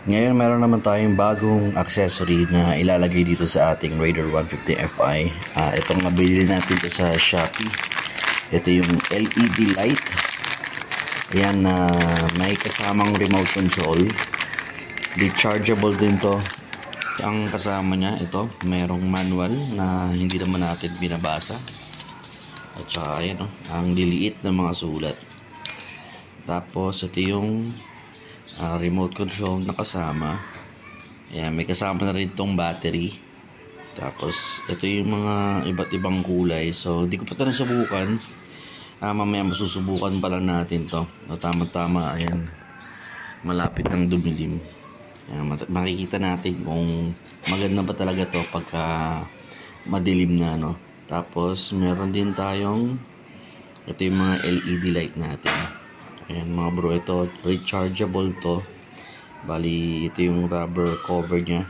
Ngayon meron naman tayong bagong accessory na ilalagay dito sa ating Raider 150 Fi. Itong nabili natin ito sa Shopee. Ito yung LED light. Ayan na may kasamang remote control. Rechargeable din to. Ang kasama niya ito, mayroong manual na hindi naman natin binabasa. At saka ayan ang liliit na mga sulat. Tapos ito yung remote control na kasama. Ayan, may kasama na rin itong battery. Tapos ito yung mga iba't ibang kulay. So di ko pa ito nasubukan. Mamaya masusubukan pa lang natin to. Tama-tama, ayan, malapit ng dumilim. Ayan, makikita natin kung maganda ba talaga to pagka madilim na, no? Tapos meron din tayong ito yung mga LED light natin. Ayan mga bro, ito rechargeable to. Bali ito yung rubber cover nya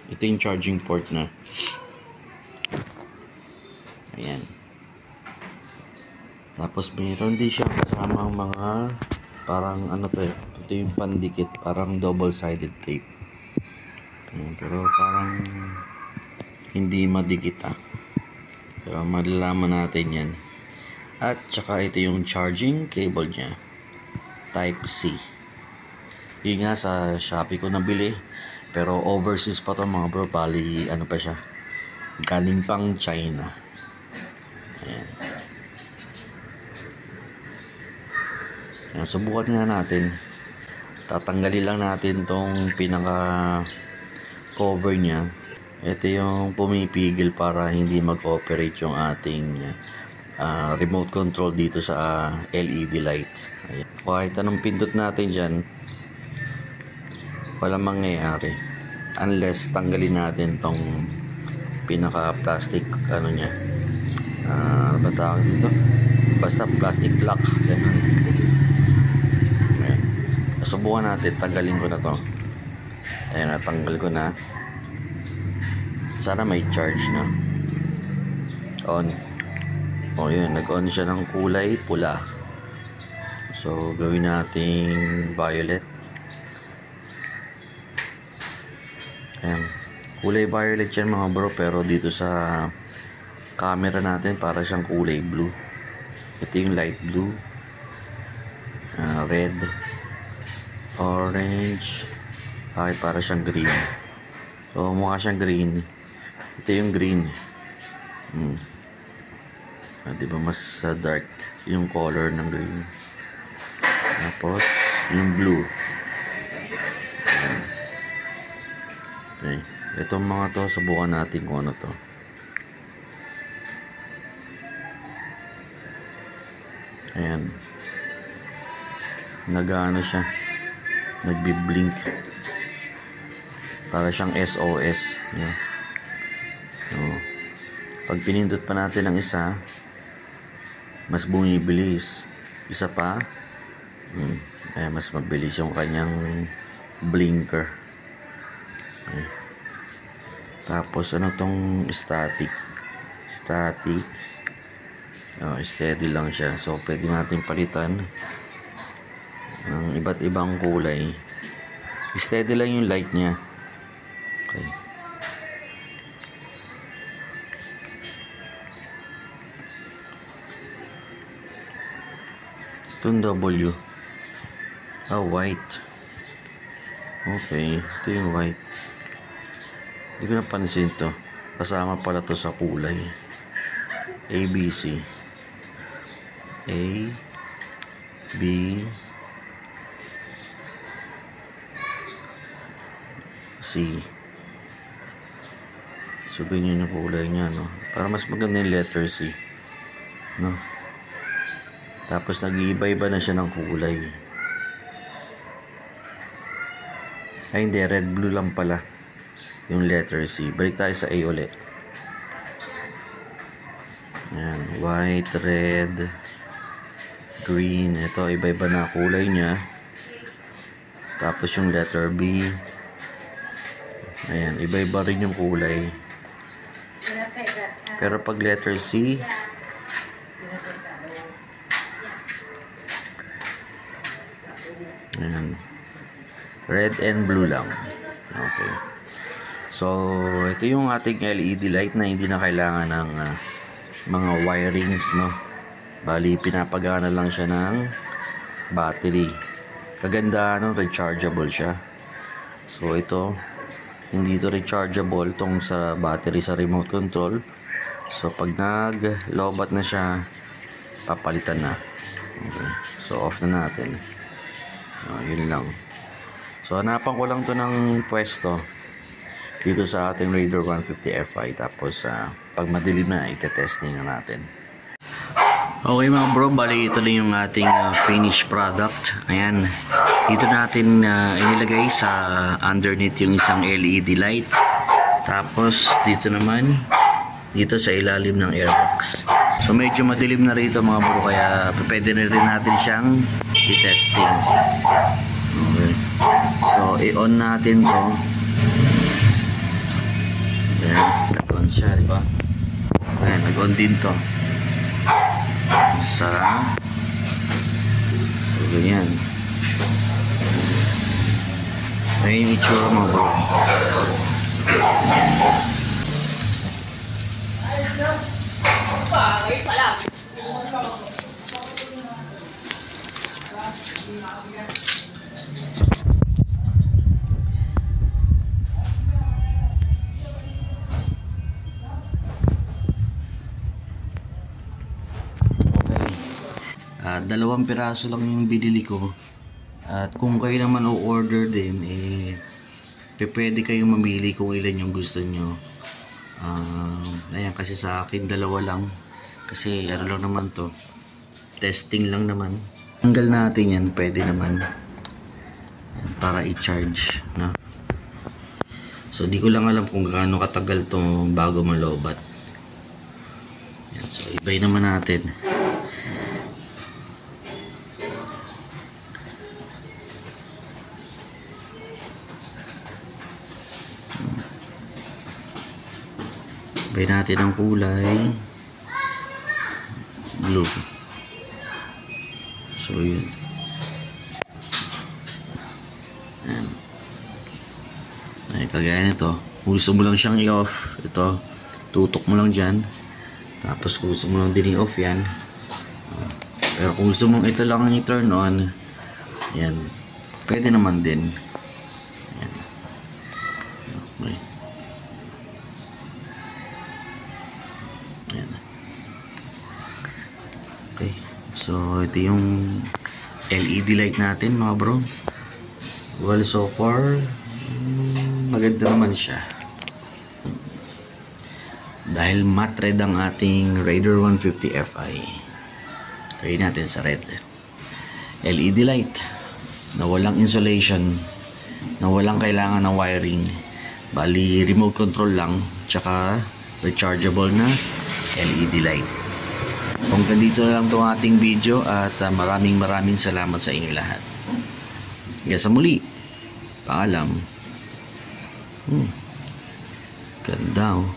ito yung charging port na. Ayan. Tapos mayroon din siya kasama mga parang ano to ito yung pandikit, parang double sided tape. Ayan, pero parang hindi madikit pero malalaman natin yan. At saka ito yung charging cable nya, type C. Yun nga sa Shopee ko nabili, pero overseas pa to mga bro. Bali ano pa siya, galing pang China. Ayan. Ayan, subukan nga natin. Tatanggalin lang natin tong pinaka cover nya. Ito yung pumipigil para hindi mag-operate yung ating remote control dito sa LED light. Ayan. Kahit anong pindot natin dyan, walang mangyayari unless tanggalin natin tong pinaka plastic ano nya, ano ba tawag dito, basta plastic lock. Ganun. Ayan. Subukan natin, tanggalin ko na to. Ayan, natanggal ko na. Sana may charge na. On. O yun, nag-on siya ng kulay pula. So gawin nating violet. Ayan, kulay violet yan mga bro, pero dito sa camera natin para siyang kulay blue. Ito yung light blue, red, orange, para siyang green. So mukha siyang green. Ito yung green. Diba mas dark yung color ng green. Tapos yung blue. Okay. Itong mga to, subukan natin kung ano to. Ayan. Nag-ano siya, nagbi-blink. Para siyang SOS. Ayan. So, pag pinindot pa natin ang isa, mas bumibilis. Isa pa, mas mabilis yung kanyang blinker. Okay. Tapos ano tong static, steady lang siya. So pwede natin palitan ng iba't ibang kulay. Steady lang yung light nya. Okay. Itong W. White. Okay, ito yung white. Hindi ko napansin to. Kasama pala to sa kulay. ABC. A, B, C. So ganyan yung kulay niya, no? Para mas maganda yung letter C, no? Tapos nag-iiba-iba na siya ng kulay. Ay hindi, red blue lang pala yung letter C. Balik tayo sa A ulit. Ayan, white, red, green. Ito, iba-iba na kulay niya. Tapos yung letter B. Ayan, iba-iba rin yung kulay. Pero pag letter C, ayan, Red and blue lang. Okay. So, ito yung ating LED light na hindi na kailangan ng mga wirings, no? Bali, pinapagana lang siya ng battery. Kaganda, no? Rechargeable siya. So, ito, hindi ito rechargeable tong sa battery sa remote control. So, pag nag-lobat na siya, papalitan na. Okay. So, off na natin. Yun lang. So, hanapan ko lang to ng pwesto dito sa ating Raider 150 Fi. Tapos, pag madilim na, ite-testing na natin. Okay mga bro, bali ito lang yung ating finished product. Ayan, dito natin inilagay sa underneath yung isang LED light. Tapos dito naman, dito sa ilalim ng airbox. So medyo madilim na rito mga bro, kaya pwede na rin natin siyang i-testing. Okay. So i-on natin to. Ayan, nag-on siya, diba? Ayan, nag-on din to. So ganyan. Ayan yung itsura mga bro. Dalawang piraso lang yung binili ko. At kung kayo naman o-order din, pwede kayong mamili kung ilan yung gusto nyo. Ayan, kasi sa akin dalawa lang. Kasi ano lang naman to, testing lang naman. Tanggal natin yan, pwede naman. Ayan, para i-charge, no? So di ko lang alam kung gaano katagal to bago malobat. Ayan, so ibay naman natin. Ibay natin ang kulay blue. So yun. Ayan. Ay, kagaya nito, gusto mo lang siyang i-off, ito tutok mo lang dyan, tapos gusto mo lang din i-off yan. Pero kung gusto mong ito lang ang i-turn on, yan, pwede naman din. Ayan. Okay. Ayan. Okay, so ito yung LED light natin mga bro. Well, so far maganda naman siya dahil matte red ang ating Raider 150 Fi. Try natin sa red. LED light na walang insulation, na walang kailangan ng wiring, bali remote control lang, tsaka rechargeable na LED light. Kung ganito na lang itong ating video, at maraming salamat sa inyo lahat. Hanggang sa muli, paalam. Ganda oh.